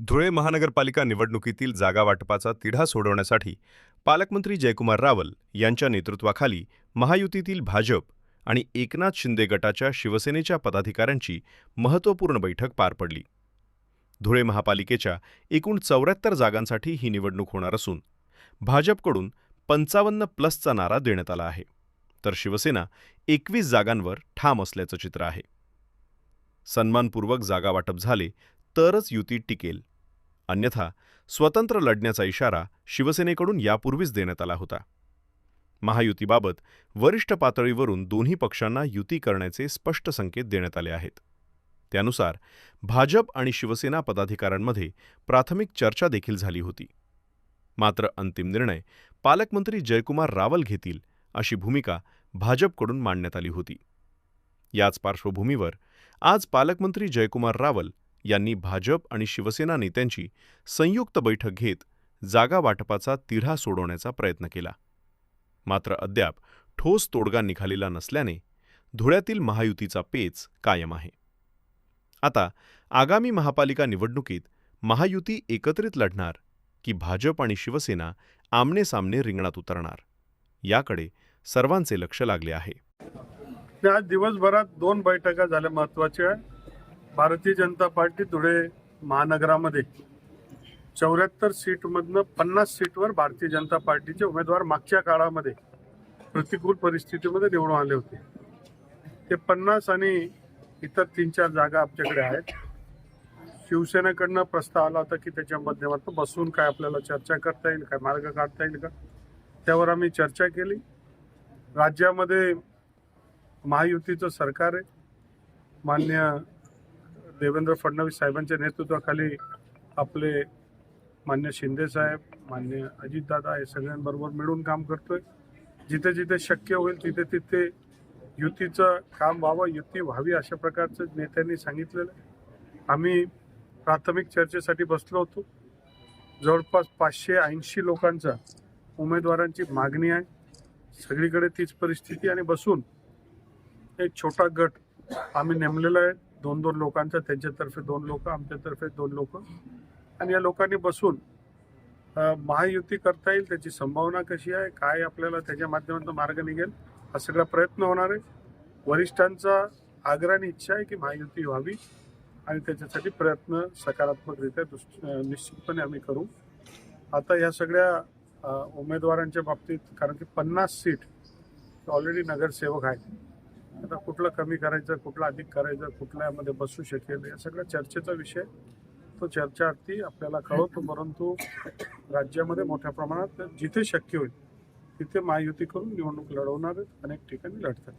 धुळे महानगरपालिका निवडणुकीतील जागा वाटपाचा तिढा सोडवण्यासाठी पालकमंत्री जयकुमार रावल यांच्या नेतृत्वाखाली महायुतीतील भाजप आणि एकनाथ शिंदे गटाच्या शिवसेनेच्या पदाधिकाऱ्यांची महत्त्वपूर्ण बैठक पार पडली. धुळे महापालिकेच्या एकूण 74 जागांसाठी ही निवडणूक होणार असून भाजपकडून 55+चा नारा देण्यात आला आहे, तर शिवसेना 21 जागांवर ठाम असल्याचं चित्र आहे. सन्मानपूर्वक जागा वाटप झाले तरच युती टिकेल, अन्यथा स्वतंत्र लढण्याचा इशारा शिवसेनेकडून यापूर्वीच देण्यात आला होता. महायुतीबाबत वरिष्ठ पातळीवरून दोन्ही पक्षांना युती करण्याचे स्पष्ट संकेत देण्यात आले आहेत. त्यानुसार भाजप आणि शिवसेना पदाधिकाऱ्यांमध्ये प्राथमिक चर्चा देखील झाली होती. मात्र अंतिम निर्णय पालकमंत्री जयकुमार रावल घेतील अशी भूमिका भाजपकडून मांडण्यात आली होती. याच पार्श्वभूमीवर आज पालकमंत्री जयकुमार रावल यांनी भाजप आणि शिवसेना नेत्यांची संयुक्त बैठक घेत जागा वाटपाचा तिढा सोडवण्याचा प्रयत्न केला. मात्र अद्याप ठोस तोडगा निघालेला नसल्याने धुळ्यातील महायुतीचा पेच कायम आहे. आता आगामी महापालिका निवडणुकीत महायुती एकत्रित लढणार की भाजप आणि शिवसेना आमनेसामने रिंगणात उतरणार, याकडे सर्वांचे लक्ष लागले आहे. आज दिवसभरात 2 बैठका झाल्या महत्त्वाच्या. भारतीय जनता पार्टी धुळे महानगरामध्ये 74 सीटमधनं 50 सीटवर भारतीय जनता पार्टीचे उमेदवार मागच्या काळामध्ये प्रतिकूल परिस्थितीमध्ये निवडून आले होते. ते 50 आणि इतर 3-4 जागा आमच्याकडे आहेत. शिवसेनेकडनं प्रस्ताव आला होता की त्याच्या माध्यमातून बसून काय आपल्याला चर्चा करता येईल, काय मार्ग काढता येईल का, त्यावर आम्ही चर्चा केली. राज्यामध्ये महायुतीचं सरकार आहे. माननीय देवेंद्र फडणवीस साहेबांच्या नेतृत्वाखाली आपले मान्य शिंदे साहेब, मान्य अजितदादा हे सगळ्यांबरोबर मिळून काम करतोय. जिथे जिथे शक्य होईल तिथे तिथे युतीचं काम व्हावं, युती व्हावी अशा प्रकारचं नेत्यांनी सांगितलेलं. आम्ही प्राथमिक चर्चेसाठी बसलो होतो. जवळपास 580 लोकांचा उमेदवारांची मागणी आहे. सगळीकडे तीच परिस्थिती आणि बसून एक छोटा गट आम्ही नेमलेला आहे 2-2 लोकांचा. त्यांच्यातर्फे 2 लोक, आमच्यातर्फे 2 लोक, आणि या लोकांनी बसून महायुती करता येईल त्याची संभावना कशी आहे, काय आपल्याला त्याच्या माध्यमातून मार्ग निघेल हा सगळा प्रयत्न होणार आहे. वरिष्ठांचा आग्रह आणि इच्छा आहे की महायुती व्हावी आणि त्याच्यासाठी प्रयत्न सकारात्मकरित्या निश्चितपणे आम्ही करू. आता या सगळ्या उमेदवारांच्या बाबतीत, कारण की 50 सीट ऑलरेडी नगरसेवक आहेत, आता कुठलं कमी करायचं, कुठलं अधिक करायचं, कुठल्यामध्ये बसू शकेल, या सगळ्या चर्चेचा विषय. तो चर्चार्थी आपल्याला कळवतो. परंतु राज्यामध्ये मोठ्या प्रमाणात जिथे शक्य होईल तिथे महायुती करून निवडणूक लढवणार आहेत. अनेक ठिकाणी लढतात.